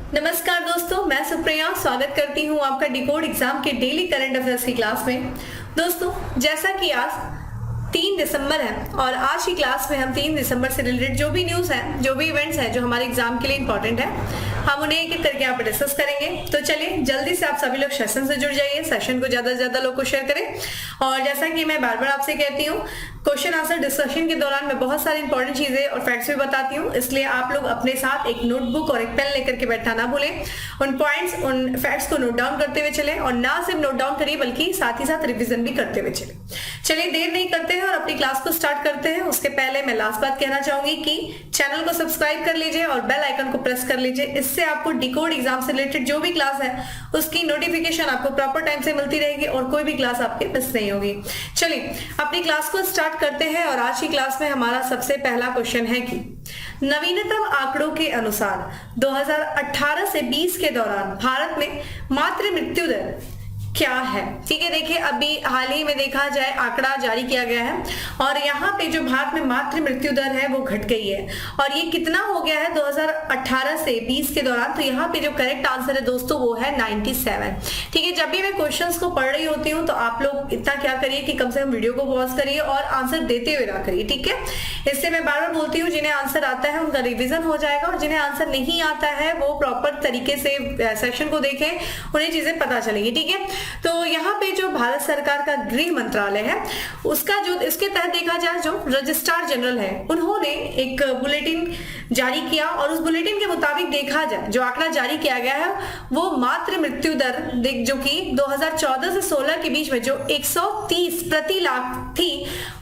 नमस्कार दोस्तों, मैं सुप्रिया स्वागत करती हूं आपका डिकोड एग्जाम के डेली करंट अफेयर्स की क्लास में। दोस्तों, जैसा कि आज 3 दिसंबर है और आज की क्लास में हम 3 दिसंबर से रिलेटेड जो भी न्यूज है, जो भी इवेंट्स हैं जो हमारे एग्जाम के लिए इंपॉर्टेंट है, हम उन्हें एक एक करके यहाँ पे डिस्कस करेंगे। तो चलिए जल्दी से आप सभी लोग सेशन से जुड़ जाइए, सेशन को ज्यादा से ज्यादा लोग को शेयर करें। और जैसा कि मैं बार बार आपसे कहती हूँ, क्वेश्चन आंसर डिस्कशन के दौरान मैं बहुत सारी इंपॉर्टेंट चीजें और फैक्ट्स भी बताती हूँ, इसलिए आप लोग अपने साथ एक नोटबुक और एक पेन लेकर के बैठना ना भूलें। उन पॉइंट्स, उन फैक्ट्स को नोट डाउन करते हुए चलें और ना सिर्फ नोट डाउन करिए बल्कि साथ ही साथ रिवीजन भी करते हुए चलें। चलिए देर नहीं करते हैं और अपनी क्लास को स्टार्ट करते हैं। उसके पहले मैं लास्ट बात कहना चाहूंगी कि चैनल को सब्सक्राइब कर लीजिए और बेल आइकन को प्रेस कर लीजिए। इससे आपको डिकोड एग्जाम से रिलेटेड जो भी क्लास है उसकी नोटिफिकेशन आपको प्रॉपर टाइम से मिलती रहेगी और कोई भी क्लास आपके मिस नहीं होगी। चलिए अपनी क्लास को स्टार्ट करते हैं और आज की क्लास में हमारा सबसे पहला क्वेश्चन है कि नवीनतम आंकड़ों के अनुसार 2018 से 20 के दौरान भारत में मातृ मृत्यु दर क्या है। ठीक है, देखिए अभी हाल ही में देखा जाए आंकड़ा जारी किया गया है और यहाँ पे जो भारत में मातृ मृत्यु दर है वो घट गई है और ये कितना हो गया है 2018 से 20 के दौरान। तो यहाँ पे जो करेक्ट आंसर है दोस्तों वो है 97। ठीक है, जब भी मैं क्वेश्चंस को पढ़ रही होती हूँ तो आप लोग इतना क्या करिए कि कम से कम वीडियो को पॉज करिए और आंसर देते हुए ना करिए। ठीक है, इससे मैं बार बार बोलती हूँ, जिन्हें आंसर आता है उनका रिविजन हो जाएगा और जिन्हें आंसर नहीं आता है वो प्रॉपर तरीके से सेक्शन को देखें, उन्हें चीजें पता चलेगी। ठीक है, तो यहाँ पे जो भारत सरकार का गृह मंत्रालय है उसका जो इसके तहत देखा जाए जो रजिस्ट्रार जनरल है उन्होंने एक बुलेटिन जारी किया और उस बुलेटिन के मुताबिक देखा जाए जो आंकड़ा जारी किया गया है वो मातृ मृत्यु दर जो कि 2014 से 16 के बीच में जो 130 प्रति लाख थी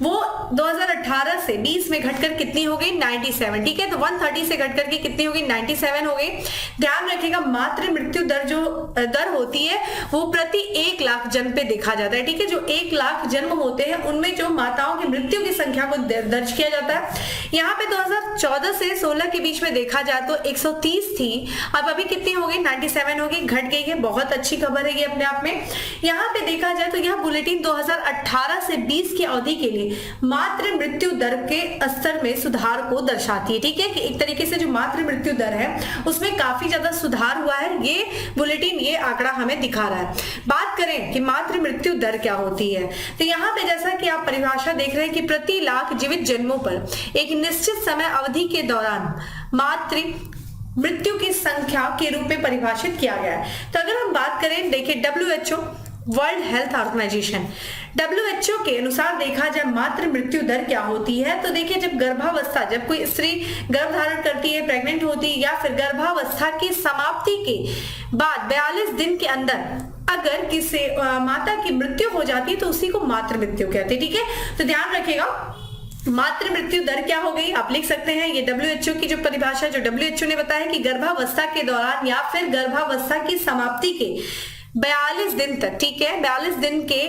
वो 2018 से 20 में घटकर कितनी हो गई 97। ठीक है, तो 130 से घटकर के कितनी हो गई 97 हो गई। ध्यान रखिएगा मातृ मृत्यु दर जो दर होती है वो प्रति 1 लाख जन्म पे देखा जाता है। ठीक है, जो 1 लाख जन्म होते हैं उनमें जो माताओं की मृत्यु की संख्या को दर्ज किया जाता है। यहाँ पे 2014 से 16 के बीच में देखा जाए तो 130 थी, अब अभी कितनी हो गई 97 हो गई, घट गई है। बहुत अच्छी खबर है ये अपने आप में। यहाँ पे देखा जाए तो यह बुलेटिन 2018 से 20 की अवधि के लिए मातृ मृत्यु दर के स्तर में सुधार को दर्शाती है। ठीक है, कि एक तरीके से जो मातृ मृत्यु दर है उसमें काफी ज्यादा सुधार हुआ है, ये बुलेटिन ये आंकड़ा हमें दिखा रहा है। बात करें कि मातृ मृत्यु दर क्या होती है तो यहाँ पे जैसा कि आप परिभाषा देख रहे हैं कि प्रति लाख जीवित जन्मों पर एक निश्चित समय अवधि के दौरान मातृ मृत्यु की संख्या के रूप में परिभाषित किया गया है। तो अगर हम बात करें, देखिए WHO world health organisation WHO के अनुसार देखा जाए मातृ मृत्यु दर क्या होती है तो देखिए जब गर्भावस्था, जब कोई स्त्री गर्भ धारण करती है, प्रेग्नेंट होती है या फिर गर्भावस्था की समाप्ति के बाद 42 दिन के अंदर अगर किसी माता की मृत्यु हो जाती है तो उसी को मातृ मृत्यु कहते हैं। ठीक है, तो ध्यान रखिएगा मातृ मृत्यु दर क्या हो गई आप लिख सकते हैं। ये WHO की जो परिभाषा जो WHO ने बताया कि गर्भावस्था के दौरान या फिर गर्भावस्था की समाप्ति के 42 दिन तक, ठीक है, 42 दिन के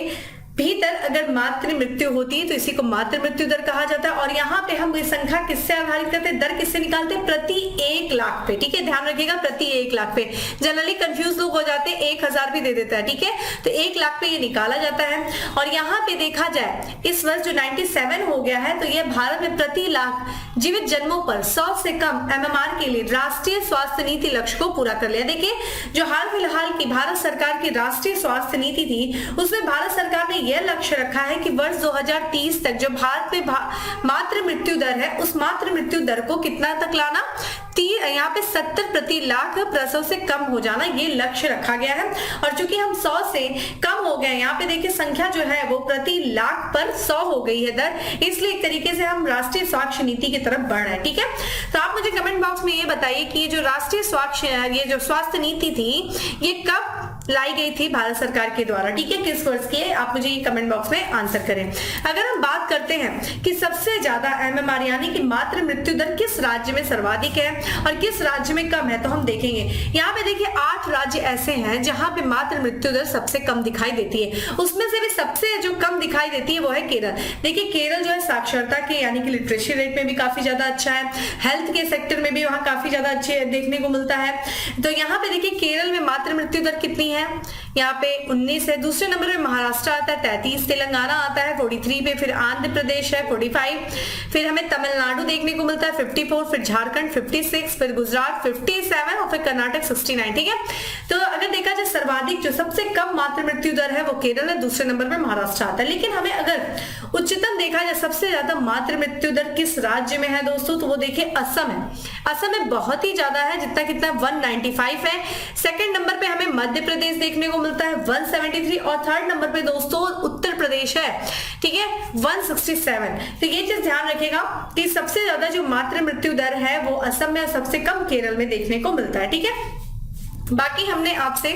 भीतर अगर मातृ मृत्यु होती है तो इसी को मातृ मृत्यु दर कहा जाता है। और यहाँ पे हम ये संख्या किससे आधारित करते हैं, दर किससे निकालते हैं, प्रति 1 लाख पे। ठीक है, ध्यान रखिएगा प्रति 1 लाख पे। जनरली कंफ्यूज लोग हो जाते हैं, 1000 भी दे देता है। ठीक है, तो 1 लाख पे ये निकाला जाता है। और यहाँ पे देखा जाए इस वर्ष जो 97 हो गया है तो ये भारत में प्रति लाख जीवित जन्मों पर 100 से कम MMR के लिए राष्ट्रीय स्वास्थ्य नीति लक्ष्य को पूरा कर लिया। देखिए जो हाल फिलहाल की भारत सरकार की राष्ट्रीय स्वास्थ्य नीति थी उसमें भारत सरकार ने यह लक्ष्य रखा है कि वर्ष 2030 तक जो भारत में मातृ मृत्यु दर है उस मातृ मृत्यु दर को कितना तक लाना, यहाँ पे 70 प्रति लाख प्रसव से कम हो जाना, ये लक्ष्य रखा गया है। और चूंकि हम 100 से कम हो गए, यहाँ पे देखिए संख्या जो है वो प्रति लाख पर 100 हो गई है दर, इसलिए एक तरीके से हम राष्ट्रीय स्वास्थ्य नीति की तरफ बढ़ रहे हैं। ठीक है, तो आप मुझे कमेंट बॉक्स में ये बताइए कि जो राष्ट्रीय स्वास्थ्य नीति थी ये कब लाई गई थी भारत सरकार के द्वारा। ठीक है, किस वर्ष की है आप मुझे ये कमेंट बॉक्स में आंसर करें। अगर हम बात करते हैं कि सबसे ज्यादा MMR यानी कि मातृ मृत्यु दर किस राज्य में सर्वाधिक है और किस राज्य में कम है तो हम देखेंगे। यहाँ पे देखिए 8 राज्य ऐसे हैं जहां पे मातृ मृत्यु दर सबसे कम दिखाई देती है। उसमें से भी सबसे जो कम दिखाई देती है वो है केरल। देखिए केरल जो है साक्षरता के यानी कि लिटरेसी रेट में भी काफी ज्यादा अच्छा है, हेल्थ के सेक्टर में भी वहाँ काफी ज्यादा अच्छे देखने को मिलता है। तो यहाँ पे देखिए केरल में मातृ मृत्यु दर कितनी है है, यहाँ पे 19 है। दूसरे नंबर पे महाराष्ट्र आता है 33, तेलंगाना आता है 43 पे, फिर आंध्र प्रदेश है 45, फिर हमें तमिलनाडु देखने को मिलता है 54, फिर झारखंड 56, फिर गुजरात 57 और फिर कर्नाटक 69। ठीक है, तो अगर देखा जाए सर्वाधिक जो सबसे कम मातृ मृत्यु दर है वो केरल है, दूसरे नंबर पे महाराष्ट्र आता है। लेकिन हमें अगर उच्चतम देखा जाए सबसे ज्यादा मातृ मृत्यु दर किस राज्य में है दोस्तों, तो वो देखिए असम है। असम में बहुत ही ज्यादा है, जितना कितना 195 है। सेकंड नंबर पे हमें मध्य प्रदेश देखने को मिलता है 173 और थर्ड नंबर पे दोस्तों उत्तर प्रदेश है, ठीक है, 167। तो ये चीज ध्यान रखिएगा कि सबसे ज्यादा जो मातृ मृत्यु दर है वो असम में और सबसे कम केरल में देखने को मिलता है। ठीक है, बाकी हमने आपसे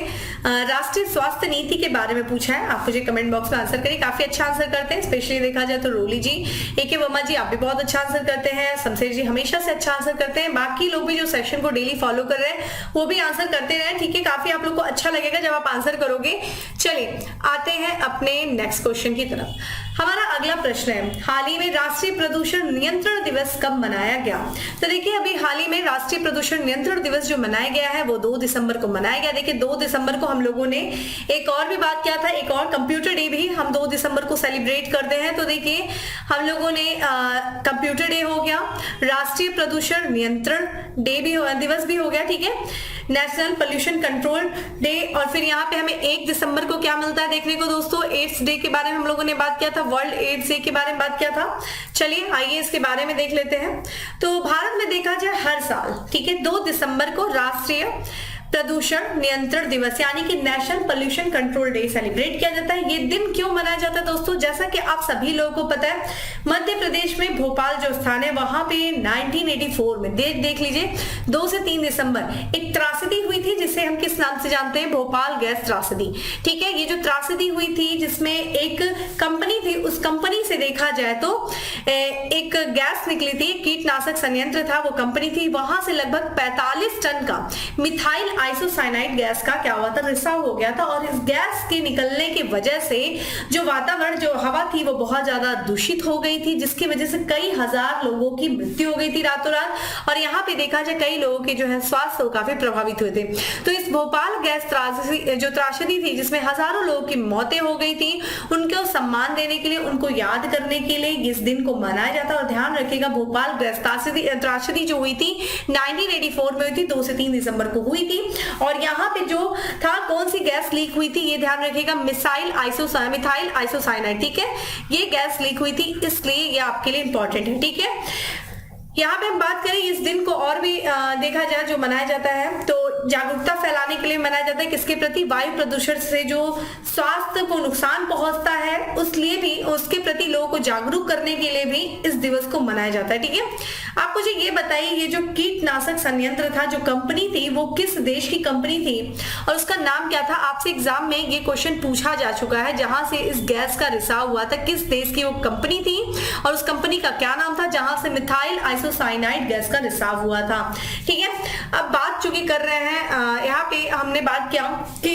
राष्ट्रीय स्वास्थ्य नीति के बारे में पूछा है, आप मुझे कमेंट बॉक्स में आंसर करिए, काफी अच्छा आंसर करते हैं। स्पेशली देखा जाए तो रोली जी, ए.के. वर्मा जी आप भी बहुत अच्छा आंसर करते हैं, शमशेर जी हमेशा से अच्छा आंसर करते हैं। बाकी लोग भी जो सेशन को डेली फॉलो कर रहे हैं वो भी आंसर करते रहे, ठीक है, काफी आप लोग को अच्छा लगेगा जब आप आंसर करोगे। चलिए आते हैं अपने नेक्स्ट क्वेश्चन की तरफ। हमारा अगला प्रश्न है, हाल ही में राष्ट्रीय प्रदूषण नियंत्रण दिवस कब मनाया गया? तो देखिए अभी हाल ही में राष्ट्रीय प्रदूषण नियंत्रण दिवस जो मनाया गया है वो 2 दिसंबर को मनाया गया। देखिए 2 दिसंबर को हम लोगों ने एक और भी बात किया था, एक और कंप्यूटर डे भी हम 2 दिसंबर को सेलिब्रेट करते हैं। तो देखिए हम लोगों ने कंप्यूटर डे हो गया, राष्ट्रीय प्रदूषण नियंत्रण डे भी दिवस भी हो गया, ठीक है, नेशनल पोल्यूशन कंट्रोल डे, और फिर यहाँ पे हमें 1 दिसंबर को क्या मिलता है देखने को दोस्तों, एड्स डे के बारे में हम लोगों ने बात किया था, वर्ल्ड एड्स डे के बारे में बात किया था। चलिए आइए इसके बारे में देख लेते हैं। तो भारत में देखा जाए हर साल, ठीक है, 2 दिसंबर को राष्ट्रीय प्रदूषण नियंत्रण दिवस यानी कि national pollution control day celebrate किया जाता है। ये दिन क्यों मनाया जाता है दोस्तों, जैसा कि आप सभी लोगों को पता है मध्य प्रदेश में भोपाल जो स्थान है वहां पे 1984 में देख लीजिए 2 से 3 दिसंबर एक त्रासदी हुई थी जिसे हम किस नाम से जानते हैं, भोपाल गैस त्रासदी। ठीक है, ये जो त्रासदी हुई थी जिसमें एक कंपनी थी, उस कंपनी से देखा जाए तो एक गैस निकली थी, कीटनाशक संयंत्र था, वो कंपनी थी, वहां से लगभग 45 टन का मिथाइल आइसोसाइनाइड गैस का क्या हुआ था, रिसाव हो गया था। और इस गैस के निकलने की वजह से जो वातावरण, जो हवा थी वो बहुत ज्यादा दूषित हो गई थी, जिसकी वजह से कई हजार लोगों की मृत्यु हो गई थी रातों रात। और यहाँ पे देखा जाए कई लोगों के जो है स्वास्थ्य काफी प्रभावित हुए थे। तो इस भोपाल गैस त्रासदी थी जिसमें हजारों लोगों की मौतें हो गई थी, उनको सम्मान देने के लिए, उनको याद करने के लिए इस दिन को मनाया जाता है। और ध्यान रखिएगा भोपाल गैस त्रासदी जो हुई थी 1984 में हुई थी, 2 से 3 दिसंबर को हुई थी। और यहाँ पे जो था कौन सी गैस लीक हुई थी ये ध्यान रखिएगा, मिथाइल आइसोसाइनाइड, ठीक है, ये गैस लीक हुई थी, इसलिए ये आपके लिए इंपॉर्टेंट है। ठीक है, यहाँ पे हम बात करें इस दिन को और भी देखा जाए जो मनाया जाता है तो जागरूकता फैलाने के लिए मनाया जाता है, किसके प्रति, वायु प्रदूषण से जो स्वास्थ्य को नुकसान पहुंचता है उसलिए भी, उसके प्रति लोगों को जागरूक करने के लिए भी इस दिवस को मनाया जाता है। ठीक है, आप मुझे ये बताइए ये जो कीटनाशक संयंत्र था, जो कंपनी थी वो किस देश की कंपनी थी और उसका नाम क्या था? आपसे एग्जाम में ये क्वेश्चन पूछा जा चुका है, जहां से इस गैस का रिसाव हुआ था किस देश की वो कंपनी थी और उस कंपनी का क्या नाम था जहां से मिथाइल आइसोसाइनाइड गैस का रिसाव हुआ था। ठीक है, अब बात चूंकि कर रहे हैं यहाँ पे हमने बात किया कि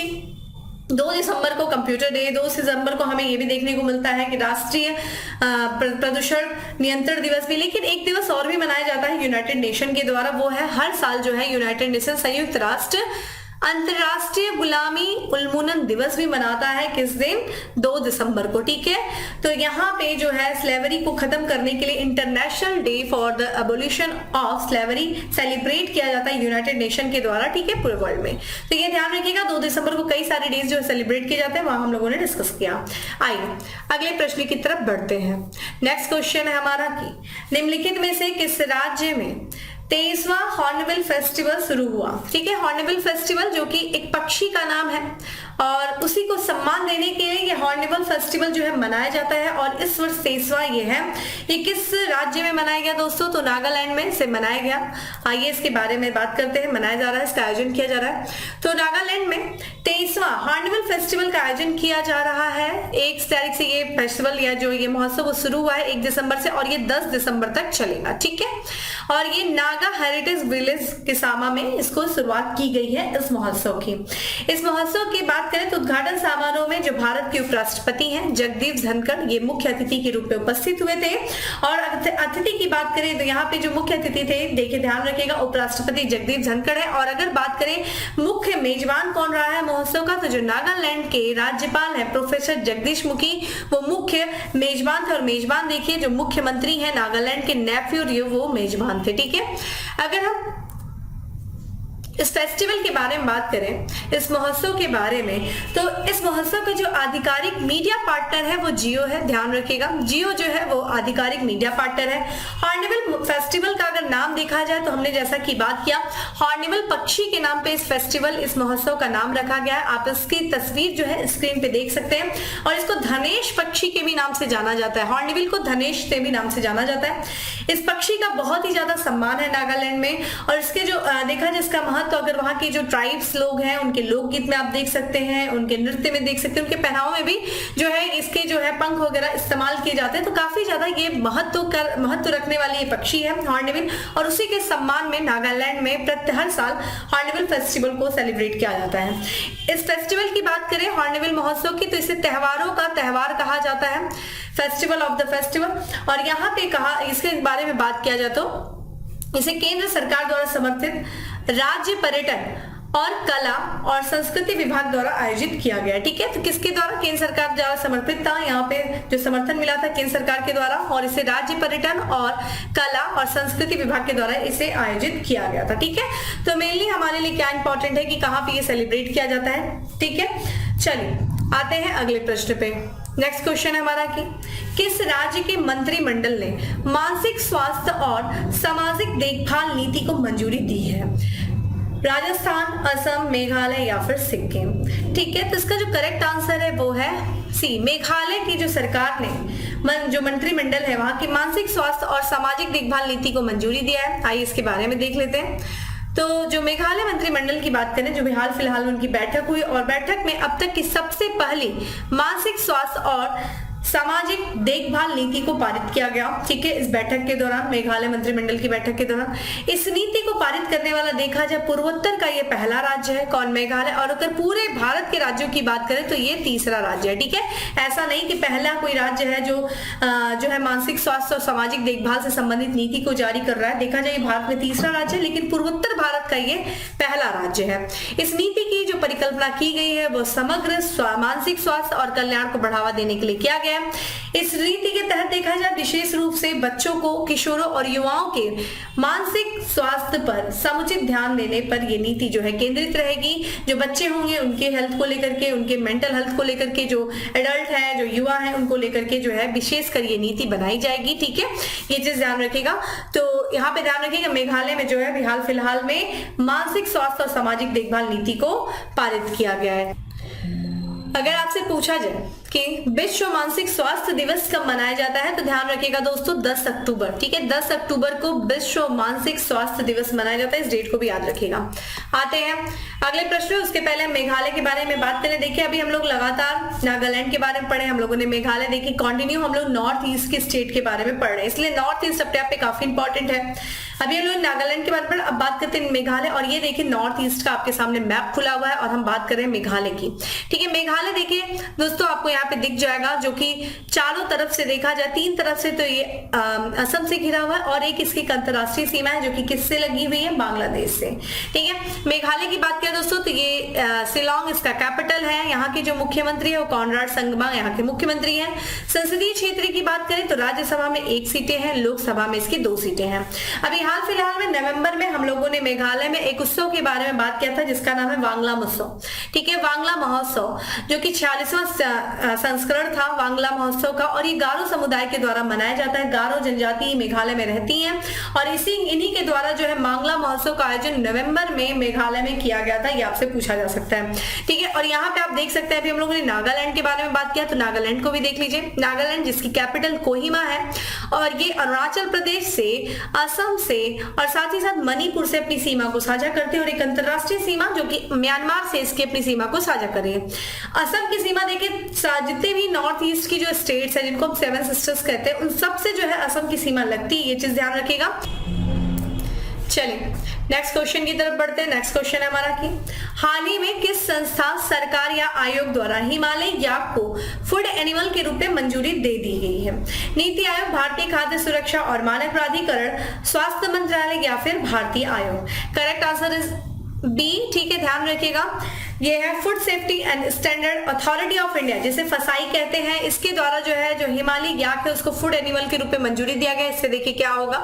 2 दिसंबर को कंप्यूटर डे, 2 दिसंबर को हमें ये भी देखने को मिलता है कि राष्ट्रीय प्रदूषण नियंत्रण दिवस भी, लेकिन एक दिवस और भी मनाया जाता है यूनाइटेड नेशन के द्वारा, वो है हर साल जो है यूनाइटेड नेशन संयुक्त राष्ट्र अंतरराष्ट्रीय गुलामी उन्मूलन दिवस भी मनाता है, किस दिन, 2 दिसंबर को। ठीक है, तो यहाँ पे जो है स्लेवरी को खत्म करने के लिए international day for the abolition of slavery celebrate किया जाता है यूनाइटेड नेशन के द्वारा, ठीक है, पूरे वर्ल्ड में। तो ये ध्यान रखिएगा 2 दिसंबर को कई सारे डेज जो सेलिब्रेट किए जाते हैं वहां हम लोगों ने डिस्कस किया। आइए अगले प्रश्न की तरफ बढ़ते हैं। नेक्स्ट क्वेश्चन है हमारा कि निम्नलिखित में से किस राज्य में 23वां हॉर्नबिल फेस्टिवल शुरू हुआ? ठीक है, हॉर्नबिल फेस्टिवल जो कि एक पक्षी का नाम है और उसी को सम्मान देने के लिए ये हॉर्नबिल फेस्टिवल जो है मनाया जाता है। और इस वर्ष 23वां ये है, ये किस राज्य में मनाया गया दोस्तों? तो नागालैंड में से मनाया गया। आइए इसके बारे में बात करते हैं, मनाया जा रहा है, इसका आयोजन किया जा रहा है। तो नागालैंड में 23वां हॉर्नबिल फेस्टिवल का आयोजन किया जा रहा है। 1 तारीख से ये फेस्टिवल या जो ये महोत्सव वो शुरू हुआ है 1 दिसंबर से और ये 10 दिसंबर तक चलेगा। ठीक है, और ये नागा हेरिटेज विलेज किसामा में इसको शुरुआत की गई है इस महोत्सव की। इस महोत्सव की बात करें तो उद्घाटन समारोह में जो भारत के उपराष्ट्रपति हैं जगदीप धनखड़ ये मुख्य अतिथि के रूप में उपस्थित हुए थे। और अतिथि की बात करें तो यहाँ पे जो मुख्य अतिथि थे, देखिए ध्यान रखिएगा, उपराष्ट्रपति जगदीप धनखड़ है। और अगर बात करें मुख्य मेजबान कौन रहा है महोत्सव का, तो जो नागालैंड के राज्यपाल है प्रोफेसर जगदीश मुखी वो मुख्य मेजबान थे। और मेजबान देखिए जो मुख्यमंत्री है नागालैंड के नेफ्यू रियो वो मेजबान थे। ठीक है, अगर हम इस फेस्टिवल के बारे में बात करें, इस महोत्सव के बारे में, तो इस महोत्सव का जो आधिकारिक मीडिया पार्टनर है वो जियो है। ध्यान रखिएगा, जियो जो है वो आधिकारिक मीडिया पार्टनर है। हॉर्नबिल फेस्टिवल का अगर नाम देखा जाए तो हमने जैसा कि बात किया, हॉर्नबिल पक्षी के नाम पे इस फेस्टिवल, इस महोत्सव का नाम रखा गया है। आप इसकी तस्वीर जो है स्क्रीन पे देख सकते हैं। और इसको धनेश पक्षी के भी नाम से जाना जाता है, हॉर्नबिल को धनेश से भी नाम से जाना जाता है। इस पक्षी का बहुत ही ज्यादा सम्मान है नागालैंड में। और इसके जो देखा जाए इसका महत्व, तो अगर वहां के जो ट्राइब्स लोग हैं उनके लोकगीत में आप देख सकते हैं, उनके नृत्य में देख सकते हैं, उनके पहनाव में भी जो है इसके जो है पंख वगैरह इस्तेमाल किए जाते हैं। तो काफी ज्यादा ये महत्व रखने वाली ये पक्षी है हॉर्नबिल। और उसी के सम्मान में नागालैंड में हर साल हॉर्नबिल फेस्टिवल को सेलिब्रेट किया जाता है। इस फेस्टिवल की बात करें हॉर्नबिल महोत्सव की, तो इसे त्योहारों का त्योहार कहा जाता है, फेस्टिवल ऑफ द फेस्टिवल। और यहाँ पे कहा, इसके बारे में बात किया जाए तो इसे केंद्र सरकार द्वारा समर्थित राज्य पर्यटन और कला और संस्कृति विभाग द्वारा आयोजित किया गया। ठीक है, तो किसके द्वारा? केंद्र सरकार द्वारा समर्पित था। यहाँ पे जो समर्थन मिला था केंद्र सरकार के द्वारा, और इसे राज्य पर्यटन और कला और संस्कृति विभाग के द्वारा इसे आयोजित किया गया था। ठीक है, तो मेनली हमारे लिए क्या इंपॉर्टेंट है कि कहाँ पे ये सेलिब्रेट किया जाता है। ठीक है, चलिए आते हैं अगले प्रश्न पे। नेक्स्ट क्वेश्चन है हमारा कि किस राज्य के मंत्रिमंडल ने मानसिक स्वास्थ्य और सामाजिक देखभाल नीति को मंजूरी दी है? राजस्थान, असम, मेघालय या फिर सिक्किम। ठीक है, तो इसका जो करेक्ट आंसर है वो है सी, मेघालय की जो सरकार ने जो मंत्रिमंडल है वहां की मानसिक स्वास्थ्य और सामाजिक देखभाल नीति को मंजूरी दिया है। आइए इसके बारे में देख लेते हैं। तो जो मेघालय मंत्रिमंडल की बात करें, जो हाल फिलहाल उनकी बैठक हुई और बैठक में अब तक की सबसे पहली मानसिक स्वास्थ्य और सामाजिक देखभाल नीति को पारित किया गया। ठीक है, इस बैठक के दौरान, मेघालय मंत्रिमंडल की बैठक के दौरान इस नीति को पारित करने वाला देखा जाए पूर्वोत्तर का ये पहला राज्य है। कौन? मेघालय। और अगर पूरे भारत के राज्यों की बात करें तो ये तीसरा राज्य है। ठीक है, ऐसा नहीं कि पहला कोई राज्य है जो है मानसिक स्वास्थ्य और सामाजिक देखभाल से संबंधित नीति को जारी कर रहा है। देखा जाए भारत में तीसरा राज्य है, लेकिन पूर्वोत्तर भारत का ये पहला राज्य है। इस नीति की जो परिकल्पना की गई है वो समग्र मानसिक स्वास्थ्य और कल्याण को बढ़ावा देने के लिए किया गया। इस नीति के तहत देखा जाए विशेष रूप से बच्चों को, किशोरों और युवाओं के मानसिक स्वास्थ्य पर समुचित ध्यान देने पर यह नीति जो है केंद्रित रहेगी। जो बच्चे होंगे उनके हेल्थ को लेकर के, उनके मेंटल हेल्थ को लेकर के, जो एडल्ट है, जो युवा है, उनको लेकर के जो है विशेषकर ये नीति बनाई जाएगी। ठीक है, ये चीज ध्यान रखिएगा। तो यहाँ पे ध्यान रखिएगा मेघालय में जो है हाल फिलहाल में मानसिक स्वास्थ्य और सामाजिक देखभाल नीति को पारित किया गया है। अगर आपसे पूछा जाए कि विश्व मानसिक स्वास्थ्य दिवस कब मनाया जाता है, तो ध्यान रखिएगा दोस्तों 10 अक्टूबर। ठीक है, 10 अक्टूबर को विश्व मानसिक स्वास्थ्य दिवस मनाया जाता है। इस डेट को भी याद रखिएगा। आते हैं अगले प्रश्न। उसके पहले मेघालय के बारे में बात करें। देखिए, अभी हम लोग लगातार नागालैंड के बारे में पढ़े, हम लोगों ने मेघालय देखी, कंटिन्यू हम लोग नॉर्थ ईस्ट के स्टेट के बारे में पढ़ रहे हैं, इसलिए नॉर्थ ईस्ट अपने आप पे काफी इंपॉर्टेंट है। अभी हम लोग नागालैंड के बारे में, अब बात करते हैं मेघालय। और ये देखिए नॉर्थ ईस्ट का आपके सामने मैप खुला हुआ है और हम बात कर रहे हैं मेघालय की। ठीक है, मेघालय देखिए दोस्तों आपको यहाँ पे दिख जाएगा, जो कि चारों तरफ से देखा जाए, 3 तरफ से तो ये असम से घिरा हुआ है और एक इसकी अंतरराष्ट्रीय सीमा है जो कि किससे लगी हुई है? बांग्लादेश से। ठीक है, मेघालय की बात करें दोस्तों तो ये शिलांग इसका कैपिटल है। यहाँ के जो मुख्यमंत्री है वो कॉनराड संगमा यहाँ के मुख्यमंत्री हैं। संसदीय क्षेत्र की बात करें तो राज्यसभा में 1 सीटें हैं, लोकसभा में इसकी 2 सीटें हैं। अभी हाल फिलहाल में नवंबर में हम लोगों ने मेघालय में एक उत्सव के बारे में बात किया था जिसका नाम है वांगला महोत्सव। ठीक है, वांगला महोत्सव जो कि 46वां संस्करण था वांगला महोत्सव का, और ये गारो समुदाय के द्वारा मनाया जाता है। गारो जनजाति मेघालय में रहती है और इन्हीं के द्वारा जो है वांगला महोत्सव का आयोजन नवंबर में मेघालय में किया गया था। ये आपसे पूछा जा सकता है। ठीक है, और यहाँ पे आप देख सकते हैं अभी हम लोगों ने नागालैंड के बारे में बात किया, तो नागालैंड को भी देख लीजिए। नागालैंड जिसकी कैपिटल कोहिमा है और ये अरुणाचल प्रदेश से, असम से और साथ ही साथ मणिपुर से अपनी सीमा को साझा करते हैं, और एक अंतरराष्ट्रीय सीमा जो कि म्यांमार से इसकी अपनी सीमा को साझा कर रही है। असम की सीमा देखिए, जितने भी नॉर्थ ईस्ट की जो स्टेट्स है जिनको हम 7 सिस्टर्स कहते हैं, उन सबसे जो है असम की सीमा लगती है। ये चीज ध्यान रखिएगा। चलिए नेक्स्ट क्वेश्चन की तरफ बढ़ते हैं। नेक्स्ट क्वेश्चन है हमारा कि हाल ही में किस संस्था, सरकार या आयोग द्वारा हिमालय याक को फूड एनिमल के रूप में मंजूरी दे दी गई है? नीति आयोग, भारतीय खाद्य सुरक्षा और मानक प्राधिकरण, स्वास्थ्य मंत्रालय या फिर भारतीय आयोग? Correct answer is B. ठीक है, ध्यान रखिएगा ये है food safety and standard authority of India, जिसे फसाई कहते हैं, इसके द्वारा जो है जो हिमालयी याक है उसको फूड एनिमल के रूप में मंजूरी दिया गया। इससे देखिए क्या होगा,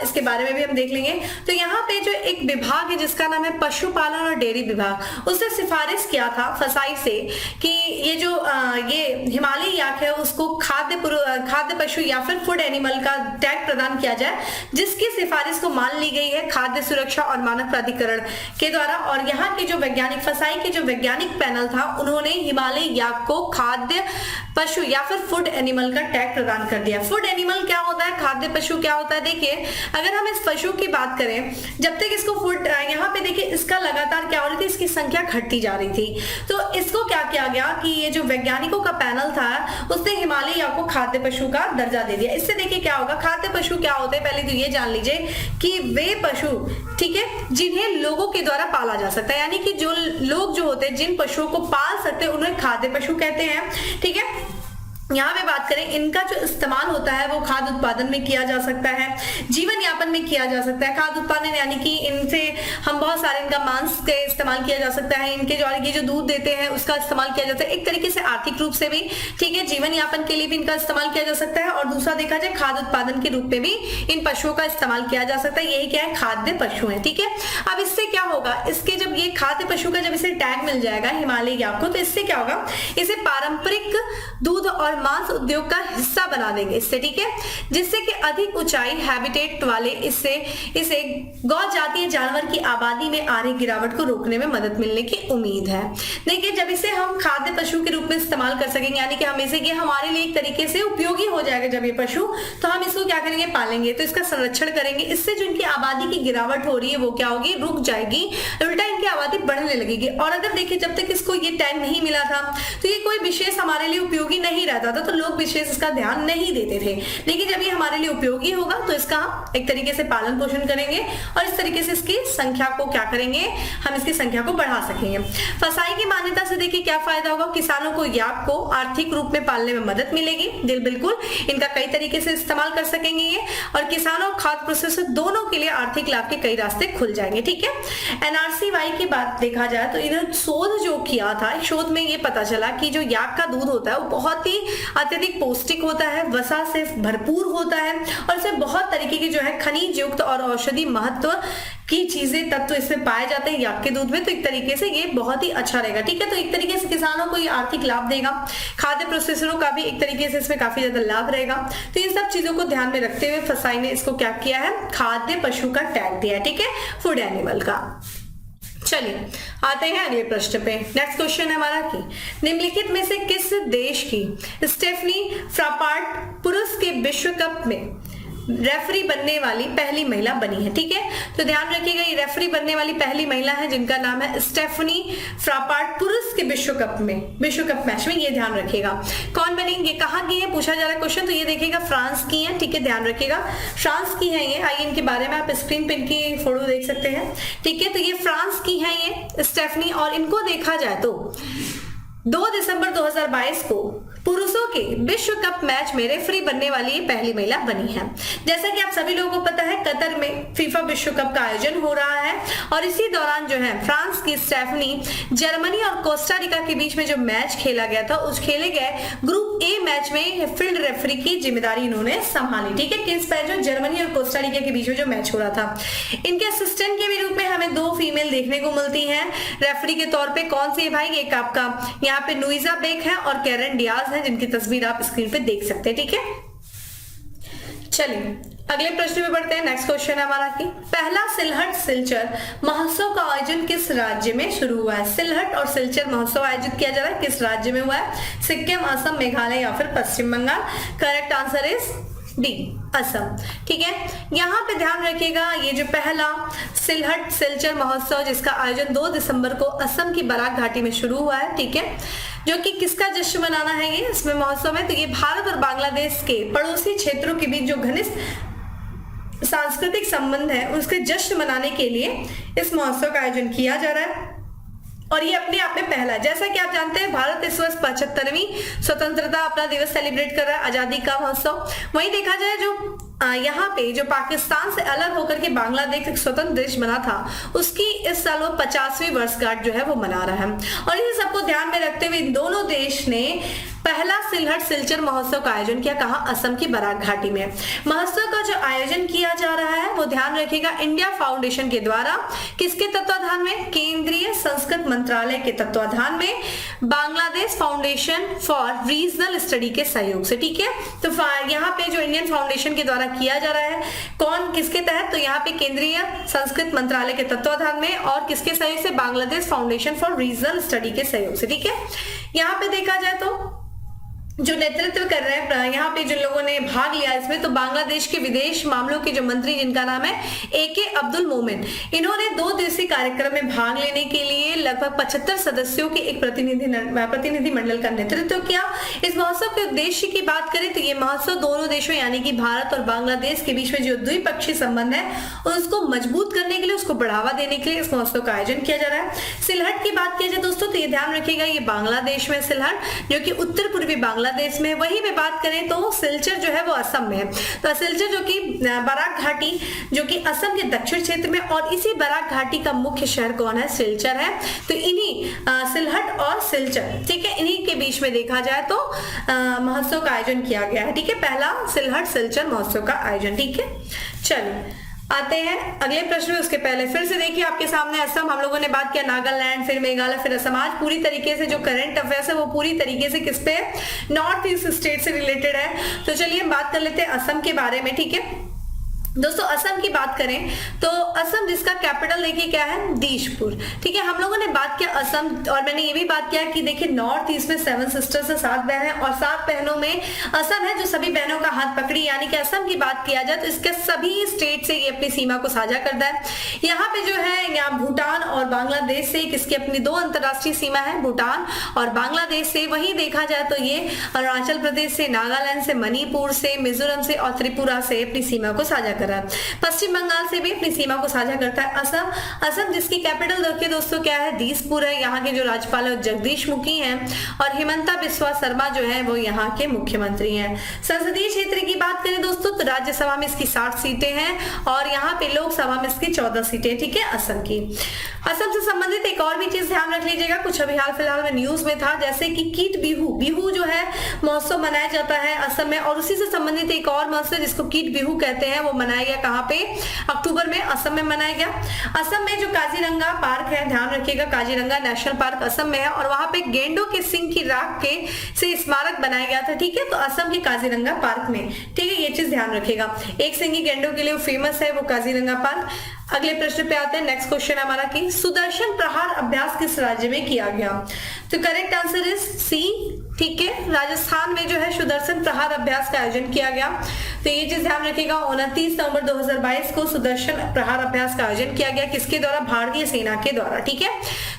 इसके बारे में भी हम देख लेंगे। तो यहाँ पे जो एक विभाग है जिसका नाम है पशुपालन और डेयरी विभाग, उसने सिफारिश किया था फसाई से कि ये जो ये हिमालयी याक है उसको खाद्य पशु या फिर फूड एनिमल का टैग प्रदान किया जाए, जिसकी सिफारिश को मान ली गई है खाद्य सुरक्षा और मानक प्राधिकरण के द्वारा। और यहाँ के जो वैज्ञानिक फसाई के जो वैज्ञानिक पैनल था उन्होंने हिमालयी याक को खाद्य पशु या फिर फूड एनिमल का टैग प्रदान कर दिया। फूड एनिमल क्या होता है, खाद्य पशु क्या होता है? देखिए अगर हम इस पशु की बात करें, जब तक इसको फूड, यहाँ पे देखिए इसका लगातार क्या हो रही थी, इसकी संख्या घटती जा रही थी। तो इसको क्या किया गया कि ये जो वैज्ञानिकों का पैनल था उसने हिमालयी याक को खाद्य पशु का दर्जा दे दिया। इससे देखिए क्या होगा, खाद्य पशु क्या होते हैं, पहले तो ये जान लीजिए कि वे पशु, ठीक है, जिन्हें लोगों के द्वारा पाला जा सकता है, यानी कि जो लोग जो होते हैं जिन पशुओं को पाल सकते हैं उन्हें खाद्य पशु कहते हैं। ठीक है, यहाँ पे बात करें, इनका जो इस्तेमाल होता है वो खाद्य उत्पादन में किया जा सकता है, जीवन यापन में किया जा सकता है। खाद्य उत्पादन यानी कि इनसे हम बहुत सारे, इनका मांस का इस्तेमाल किया जा सकता है, इनके जो ये जो दूध देते हैं उसका इस्तेमाल किया जाता है, एक तरीके से आर्थिक रूप से भी, ठीक है, जीवन यापन के लिए भी इनका इस्तेमाल किया जा सकता है। और दूसरा देखा जाए खाद्य उत्पादन के रूप में भी इन पशुओं का इस्तेमाल किया जा सकता है। यही क्या है, खाद्य पशु है। ठीक है, अब इससे क्या होगा, इसके जब ये खाद्य पशु का जब इसे टैग मिल जाएगा हिमालयी याक को, तो इससे क्या होगा, इसे पारंपरिक दूध और मांस उद्योग का हिस्सा बना देंगे इससे। ठीक है, जिससे कि अधिक ऊंचाई हैबिटेट वाले इसे गौ जातीय जानवर की आबादी में आ रही गिरावट को रोकने में मदद मिलने की उम्मीद है। देखिए जब इसे हम खाद्य पशु के रूप में इस्तेमाल कर सकेंगे, यानी कि हमें से ये हमारे लिए एक तरीके से उपयोगी हो जाएगा जब ये पशु, तो हम इसको क्या करेंगे, पालेंगे, तो इसका संरक्षण करेंगे। इससे जो इनकी आबादी की गिरावट हो रही है वो क्या होगी, रुक जाएगी, उल्टा इनकी आबादी बढ़ने लगेगी। और अगर देखिए जब तक इसको ये टैग नहीं मिला था तो ये कोई विशेष हमारे लिए उपयोगी नहीं रहता था, तो लोग विशेष इसका ध्यान नहीं देते थे। लेकिन जब ये हमारे लिए उपयोगी होगा तो इसका हम एक तरीके से पालन पोषण करेंगे और इस तरीके से इसकी संख्या को क्या करेंगे, हम इसकी संख्या को बढ़ा सकेंगे। फसाई की मान्यता से देखिए क्या फायदा होगा, किसानों को याक को आर्थिक रूप में पालने में मदद मिलेगी। बिल्कुल इनका कई तरीके से इस्तेमाल कर सकेंगे ये, और किसानों और खाद्य प्रोसेसर दोनों के लिए आर्थिक लाभ के कई रास्ते खुल जाएंगे। ठीक है, एनआरसीवाई की बात देखा जाए तो इन्होंने शोध जो किया था, शोध में ये पता चला कि जो याक का दूध होता है वो बहुत ही अत्यधिक पौष्टिक होता है, वसा से भरपूर होता है और इसमें बहुत तरीके की जो है खनिज युक्त और औषधि महत्व की चीजें तत्व इसमें पाए जाते हैं याक के दूध में। तो एक तरीके से ये बहुत ही अच्छा रहेगा। ठीक है, तो एक तरीके से किसानों को ये आर्थिक लाभ देगा, खाद्य प्रोसेसरों का भी एक तरीके से इसमें काफी ज्यादा लाभ रहेगा। तो इन सब चीजों को ध्यान में रखते हुए फसाई ने इसको क्या किया है, खाद्य पशु का टैग दिया है। ठीक है, फूड एनिमल का। चलिए आते हैं अगले प्रश्न पे। नेक्स्ट क्वेश्चन है हमारा कि निम्नलिखित में से किस देश की स्टेफनी फ्रापार्ट पुरुष के विश्व कप में रेफरी बनने वाली पहली महिला बनी है? ठीक है, तो ध्यान रखिएगा ये रेफरी बनने वाली पहली महिला है जिनका नाम है स्टेफनी फ्रापार्ट, पुरुष के विश्व कप मैच में, ये ध्यान रखिएगा। कौन बनी, ये कहाँ की है पूछा जा रहा है क्वेश्चन, तो ये देखिएगा फ्रांस की है। ठीक है, ध्यान रखिएगा फ्रांस की है ये। आइए इनके बारे में आप स्क्रीन पे इनकी फोटो देख सकते हैं। ठीक है, तो ये फ्रांस की है ये स्टेफनी, और इनको देखा जाए तो 2 दिसंबर 2022 को पुरुषों के विश्व कप मैच में रेफरी बनने वाली ये पहली महिला बनी है। जैसा कि आप सभी लोगों को पता है कतर में फीफा विश्व कप का आयोजन हो रहा है, और इसी दौरान जो है फ्रांस की स्टेफनी जर्मनी और कोस्टारिका के बीच में जो मैच खेला गया था, उस खेले गए ग्रुप ए मैच में फील्ड रेफरी की जिम्मेदारी इन्होंने संभाली। ठीक है, किस पर, जो जर्मनी और कोस्टारिका के बीच में जो मैच हो रहा था। इनके असिस्टेंट के भी रूप में हमें 2 फीमेल देखने को मिलती है रेफरी के तौर पे। कौन सी है भाई, एक आपका यहाँ पे नुइजा बेक है और कैरन डियाज है, जिनकी तस्वीर आप स्क्रीन पे देख सकते हैं। ठीक है, चलिए अगले प्रश्न में बढ़ते हैं। नेक्स्ट क्वेश्चन है हमारा कि पहला सिलहट सिलचर महोत्सव का आयोजन किस राज्य में शुरू हुआ है? सिलहट और सिलचर महोत्सव आयोजित किया जा रहा है, किस राज्य में हुआ है? सिक्किम, असम, मेघालय या फिर Paschim Bangal? Correct answer is D, Assam. ठीक है, यहाँ पे ध्यान रखिएगा ये जो पहला सिलहट सिलचर महोत्सव जिसका आयोजन 2 दिसंबर को असम की बराक घाटी में शुरू हुआ है। ठीक है, जो कि किसका जश्न मनाना है ये इसमें महोत्सव में, तो ये भारत और बांग्लादेश के पड़ोसी क्षेत्रों के बीच जो घनिष्ठ सांस्कृतिक संबंध है उसके जश्न मनाने के लिए इस महोत्सव का आयोजन किया जा रहा है। और ये अपने आप में पहला, जैसा कि आप जानते हैं भारत इस वर्ष 75वीं स्वतंत्रता अपना दिवस सेलिब्रेट कर रहा है, आजादी का महोत्सव। वहीं देखा जाए जो यहाँ पे जो पाकिस्तान से अलग होकर के बांग्लादेश एक स्वतंत्र देश बना था, उसकी इस साल वो 50वीं वर्षगांठ जो है वो मना रहा है। और इन सबको ध्यान में रखते हुए दोनों देश ने पहला सिलहट सिलचर महोत्सव का आयोजन किया। कहा? असम की बराक घाटी में। महोत्सव का जो आयोजन किया जा रहा है वो ध्यान रखिएगा इंडिया फाउंडेशन के द्वारा। किसके तत्वाधान में? केंद्रीय संस्कृत मंत्रालय के तत्वाधान में, Bangladesh foundation for regional study के सहयोग से। ठीक है, तो यहाँ पे जो इंडियन फाउंडेशन के द्वारा किया जा रहा है, कौन किसके तहत? तो यहाँ पे केंद्रीय संस्कृत मंत्रालय के तत्वाधान में और किसके सहयोग से? Bangladesh foundation for regional study के सहयोग से। ठीक है, यहाँ पे देखा जाए तो जो नेतृत्व कर रहे हैं यहाँ पे जिन लोगों ने भाग लिया इसमें, तो बांग्लादेश के विदेश मामलों के जो मंत्री जिनका नाम है AK अब्दुल मोमेन, इन्होंने 2 दिवसीय कार्यक्रम में भाग लेने के लिए लगभग 75 सदस्यों के एक प्रतिनिधि मंडल का नेतृत्व किया। इस महोत्सव के उद्देश्य की बात करें तो ये महोत्सव दोनों देशों यानी कि भारत और बांग्लादेश के बीच में जो द्विपक्षीय संबंध है उसको मजबूत करने के लिए, उसको बढ़ावा देने के लिए इस महोत्सव का आयोजन किया जा रहा है। सिलहट की बात की जाए दोस्तों तो ये ध्यान रखिएगा, ये बांग्लादेश में सिलहट, जो कि उत्तर पूर्वी बांग्लादेश में। वही में बात करें तो सिलचर जो है वो असम में है। तो सिलचर जो कि बराक घाटी जो कि असम के दक्षिण क्षेत्र में, और इसी बराक घाटी का मुख्य शहर कौन है? सिलचर है। तो इन्हीं सिलहट और सिलचर, ठीक है, इन्हीं के बीच में देखा जाए तो महोत्सव का आयोजन किया गया है। ठीक है, पहला सिलहट सिलचर महोत्सव का आयोजन। ठीक है, चलिए आते हैं अगले प्रश्न में। उसके पहले फिर से देखिए आपके सामने असम, हम लोगों ने बात किया नागालैंड, फिर मेघालय, फिर असम। आज पूरी तरीके से जो करंट अफेयर्स है वो पूरी तरीके से किस पे है? नॉर्थ ईस्ट स्टेट से रिलेटेड है। तो चलिए हम बात कर लेते हैं असम के बारे में। ठीक है दोस्तों, असम की बात करें तो असम जिसका कैपिटल देखिए क्या है? दिसपुर। ठीक है, हम लोगों ने बात किया असम, और मैंने ये भी बात किया कि देखिए नॉर्थ ईस्ट में 7 सिस्टर्स है, 7 बहन है, और 7 बहनों में असम है जो सभी बहनों का हाथ पकड़ी। यानी कि असम की बात किया जाए तो इसके सभी स्टेट से ये अपनी सीमा को साझा करता है। यहाँ पे जो है यहाँ भूटान और बांग्लादेश से किसकी अपनी 2 अंतरराष्ट्रीय सीमा है, भूटान और बांग्लादेश से। वहीं देखा जाए तो ये अरुणाचल प्रदेश से, नागालैंड से, मणिपुर से, मिजोरम से और त्रिपुरा से अपनी सीमा को साझा पश्चिम बंगाल से भी अपनी सीमा को साझा करता है असम जिसकी कैपिटल देखिए दोस्तों क्या है? दिसपुर है। यहाँ के जो राज्यपाल है जगदीश मुखी हैं, और हिमंता बिस्वा शर्मा जो है वो यहाँ के मुख्यमंत्री हैं। संसदीय क्षेत्र की बात करें दोस्तों तो राज्यसभा में इसकी 60 सीटें हैं, और यहाँ पे लोकसभा में इसकी 14 सीटें। ठीक है, असम की। असम से संबंधित एक और भी चीज ध्यान रख लीजिएगा, कुछ अभी हाल फिलहाल में न्यूज में था, जैसे कि कीट बिहू जो है महोत्सव मनाया जाता है असम में, और उसी से संबंधित एक और महोत्सव जिसको कीट बिहू कहते हैं वो मनाया गया कहाँ पे? अक्टूबर में असम में मनाया गया। असम में जो काजीरंगा पार्क है, ध्यान रखिएगा काजीरंगा नेशनल पार्क असम में है, और वहां पे गेंडों के सिंग की राख के से स्मारक बनाया गया था। ठीक है, तो असम के काजीरंगा पार्क में। ठीक है, ये चीज ध्यान रखिएगा, एक सिंगी गेंडों के लिए फेमस है वो काजीरंगा पार्क। अगले प्रश्न पे आते हैं। नेक्स्ट क्वेश्चन हमारा कि सुदर्शन प्रहार अभ्यास किस राज्य में किया गया? तो करेक्ट आंसर इज सी। ठीक है, राजस्थान में जो है सुदर्शन प्रहार अभ्यास का आयोजन किया गया। तो ये चीज ध्यान रखिएगा, 29 नवंबर 2022 को सुदर्शन प्रहार अभ्यास का आयोजन किया गया। किसके द्वारा? भारतीय सेना के द्वारा। ठीक है,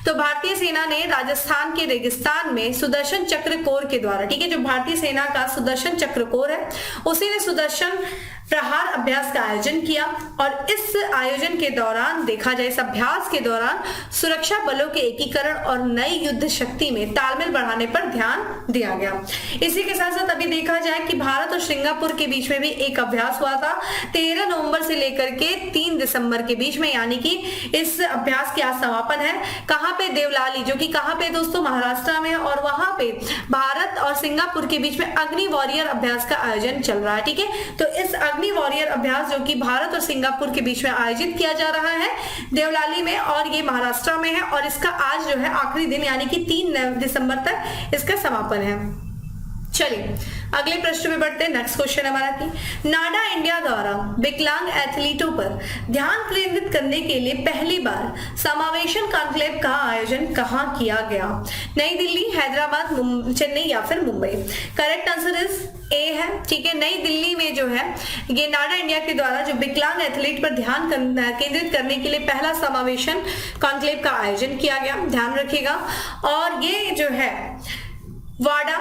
तो भारतीय सेना ने राजस्थान के रेगिस्तान में सुदर्शन चक्र कोर के द्वारा, ठीक है, जो भारतीय सेना का सुदर्शन चक्र कोर है उसी ने सुदर्शन प्रहार अभ्यास का आयोजन किया। और इस आयोजन के दौरान देखा जाए, इस अभ्यास के दौरान सुरक्षा बलों के एकीकरण और नई युद्ध शक्ति में तालमेल बढ़ाने पर ध्यान दिया गया। इसी के साथ साथ अभी देखा जाए कि भारत और सिंगापुर के बीच में भी एक अभ्यास हुआ था 13 नवंबर से लेकर के 3 दिसंबर के बीच में, यानी कि इस अभ्यास के आज समापन है। कहां पे? देवलाली, जो कि कहां पे दोस्तों? महाराष्ट्र में, और वहां पे भारत और सिंगापुर के बीच में अग्नि वॉरियर अभ्यास का आयोजन चल रहा है। ठीक है, तो इस अग्नि वॉरियर अभ्यास जो कि भारत और सिंगापुर के बीच में आयोजित किया जा रहा है देवलाली में, और ये महाराष्ट्र में है, और इसका आज जो है आखिरी दिन यानी कि 3 दिसंबर तक इसका समापन है। चलिए अगले प्रश्न में बढ़ते हैं। नेक्स्ट क्वेश्चन हमारा कि नाडा इंडिया द्वारा विकलांग एथलीटों पर ध्यान केंद्रित करने के लिए पहली बार समावेशन कॉन्क्लेव का आयोजन कहां किया गया? नई दिल्ली, हैदराबाद, चेन्नई या फिर Mumbai? Correct answer is a है। ठीक है, नई दिल्ली में जो है ये नाडा इंडिया के द्वारा जो विकलांग एथलीट पर ध्यान केंद्रित करने के लिए पहला समावेशन कॉन्क्लेव का आयोजन किया गया, ध्यान रखिएगा। और ये जो है वाडा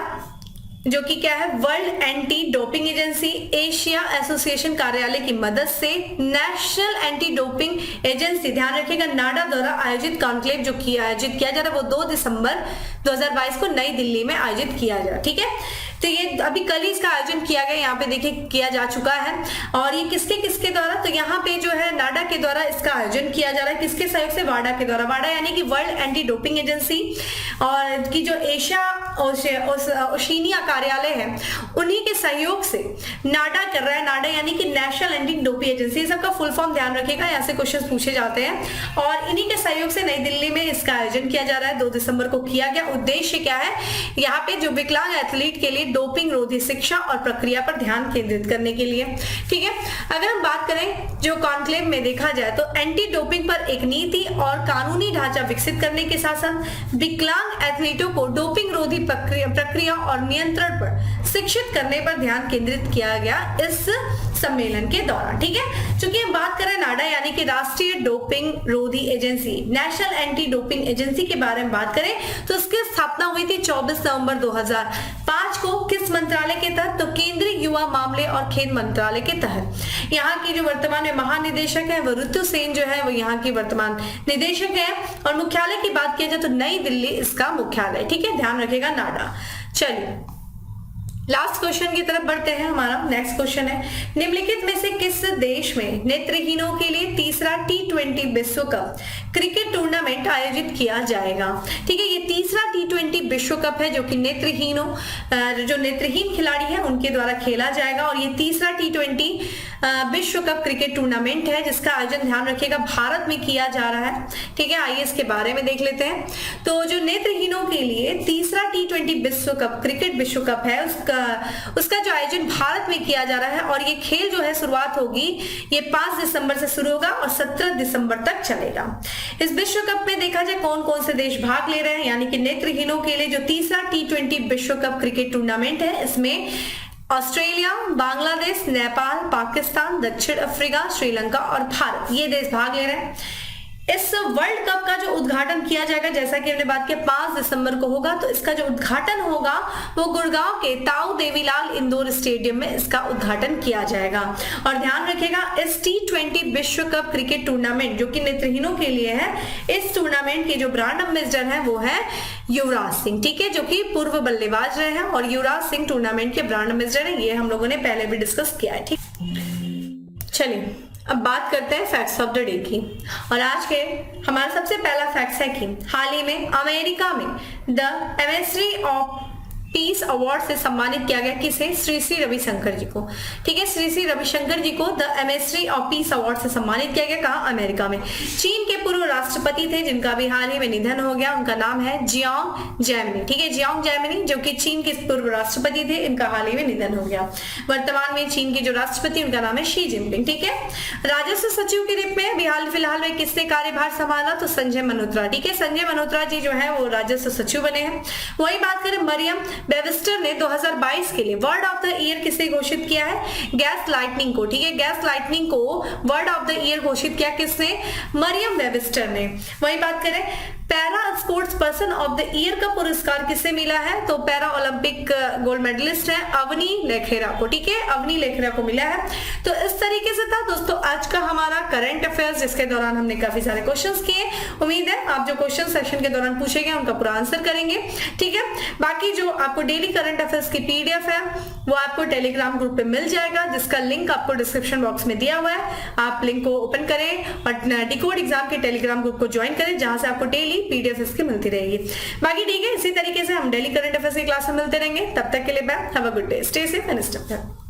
जो कि क्या है? World anti doping agency Asia association कार्यालय की मदद से नेशनल एंटी डोपिंग एजेंसी, ध्यान रखिएगा, नाडा द्वारा आयोजित कॉन्क्लेव जो आयोजित किया जा रहा है वो 2 दिसंबर 2022 को नई दिल्ली में आयोजित किया जा रहा है। ठीक है, तो ये अभी कल ही इसका आयोजन किया गया, यहाँ पे देखिए किया जा चुका है। और ये किसके किसके द्वारा, तो यहाँ पे जो है नाडा के द्वारा इसका आयोजन किया जा रहा है। किसके सहयोग से, वाडा के द्वारा। वाडा यानी कि वर्ल्ड एंटी डोपिंग एजेंसी, और की जो एशिया ओशिनिया कार्यालय है उन्हीं के सहयोग से नाडा कर रहा है। नाडा यानी कि नेशनल एंटी डोपिंग एजेंसी, ये सबका फुल फॉर्म ध्यान रखिएगा, यहाँ से क्वेश्चन पूछे जाते हैं। और इन्हीं के सहयोग से नई दिल्ली में इसका आयोजन किया जा रहा है, 2 दिसंबर को किया गया। उद्देश्य क्या है, यहाँ पे जो विकलांग एथलीट के लिए डोपिंग रोधी शिक्षा और प्रक्रिया पर ध्यान केंद्रित करने के लिए। ठीक है, अगर हम बात करें जो कॉन्क्लेव में देखा जाए तो एंटी डोपिंग पर एक नीति और कानूनी ढांचा विकसित करने के साथ साथ विकलांग एथलीटों को डोपिंग रोधी प्रक्रिया और नियंत्रण पर शिक्षित करने पर ध्यान केंद्रित किया गया इस सम्मेलन के दौरान। ठीक है, चूंकि हम बात करें नाडा यानी कि राष्ट्रीय डोपिंग रोधी agency, national anti doping agency के बारे में बात करें तो उसकी स्थापना हुई थी 24 नवंबर 2005 को। किस मंत्रालय के तहत, तो केंद्रीय युवा मामले और खेल मंत्रालय के तहत। यहाँ की जो वर्तमान में महानिदेशक है वो ऋतु सेन जो है वो यहाँ की वर्तमान निदेशक है। और मुख्यालय की बात की जाए तो नई दिल्ली इसका मुख्यालय। ठीक है, ध्यान रखिएगा नाडा। चलिए लास्ट क्वेश्चन की तरफ बढ़ते हैं। हमारा नेक्स्ट क्वेश्चन है, निम्नलिखित में से किस देश में नेत्रहीनों के लिए तीसरा T20 विश्व कप क्रिकेट टूर्नामेंट आयोजित किया जाएगा। ठीक है, ये तीसरा T20 विश्व कप है जो कि जो नेत्रहीन खिलाड़ी है उनके द्वारा खेला जाएगा। और ये तीसरा T20 विश्व कप क्रिकेट टूर्नामेंट है जिसका आयोजन, ध्यान रखिएगा, भारत में किया जा रहा है। ठीक है, आइए इसके बारे में देख लेते हैं। तो जो नेत्रहीनों के लिए तीसरा T20 विश्व कप क्रिकेट विश्व कप है उसका जो आयोजन भारत में किया जा रहा है। और ये खेल जो है शुरुआत होगी, ये 5 दिसंबर से शुरू होगा और 17 दिसंबर तक चलेगा। इस विश्व कप में देखा जाए कौन कौन से देश भाग ले रहे हैं, यानी कि नेत्रहीनों के लिए जो तीसरा T20 विश्व कप क्रिकेट टूर्नामेंट है इसमें ऑस्ट्रेलिया, बांग्लादेश, नेपाल, पाकिस्तान, दक्षिण अफ्रीका, श्रीलंका और भारत, ये देश भाग ले रहे हैं। इस वर्ल्ड कप का जो उद्घाटन किया जाएगा, जैसा कि हमने बात किया 5 दिसंबर को होगा, तो इसका जो उद्घाटन होगा वो गुड़गांव के ताऊ देवीलाल इंडोर स्टेडियम में इसका उद्घाटन किया जाएगा। और ध्यान रखिएगा इस T20 विश्व कप क्रिकेट टूर्नामेंट जो कि नेत्रहीनों के लिए है, इस टूर्नामेंट के जो ब्रांड एम्बेसडर है वो है युवराज सिंह। ठीक है, जो कि पूर्व बल्लेबाज रहे हैं और युवराज सिंह टूर्नामेंट के ब्रांड एम्बेसडर है, ये हम लोगों ने पहले भी डिस्कस किया है। ठीक, चलिए अब बात करते हैं फैक्ट्स ऑफ द डे की। और आज के हमारा सबसे पहला फैक्ट है कि हाल ही में अमेरिका में द एमिनिस्ट्री ऑफ पीस अवार्ड से सम्मानित किया गया। किसे? श्री श्री रविशंकर जी को। ठीक है, श्री श्री रविशंकर जी को द एमिनिस्ट्री ऑफ पीस अवार्ड से सम्मानित किया गया। कहा? अमेरिका में। चीन के पूर्व राष्ट्रपति थे जिनका भी हाल ही में निधन हो गया, उनका नाम है जियांग जेमिनी। ठीक है, जियांग जेमिनी जो कि चीन के पूर्व राष्ट्रपति थे, इनका हाल ही में निधन हो गया। वर्तमान में चीन के जो राष्ट्रपति उनका नाम है शी जिनपिंग। ठीक है, राजस्व सचिव के रूप में हाल फिलहाल में किसने कार्यभार संभाला? तो संजय मल्होत्रा। ठीक है, संजय मल्होत्रा जी जो है वो राजस्व सचिव बने हैं। वही बात करें मरियम वेबस्टर ने 2022 के लिए वर्ड ऑफ द ईयर किसे घोषित किया है? गैस लाइटनिंग को। ठीक है, गैस लाइटनिंग को वर्ड ऑफ द ईयर घोषित किया किसने? मरियम वेबस्टर ने। वही बात करें para sports person of the year का पुरस्कार किसे मिला है? तो पैरा ओलंपिक गोल्ड मेडलिस्ट है अवनी लेखेरा को। ठीक है, अवनी लेखेरा को मिला है। तो इस तरीके से था दोस्तों आज का हमारा करंट अफेयर्स, जिसके दौरान हमने काफी सारे क्वेश्चंस किए। उम्मीद है आप जो क्वेश्चन सेशन के दौरान पूछे गए उनका पूरा आंसर करेंगे। ठीक है, बाकी जो आपको डेली करंट अफेयर्स की पीडीएफ है वो आपको टेलीग्राम ग्रुप पे मिल जाएगा, जिसका लिंक आपको डिस्क्रिप्शन बॉक्स में दिया हुआ है। आप लिंक को ओपन करें और डिकोड एग्जाम के टेलीग्राम ग्रुप को ज्वाइन करें, जहां से आपको डेली पीडीएफ इसकी मिलती रहेगी। बाकी ठीक है, इसी तरीके से हम डेली करंट अफेयर्स की क्लास में मिलते रहेंगे। तब तक के लिए bye, have a good day, stay safe and stay healthy.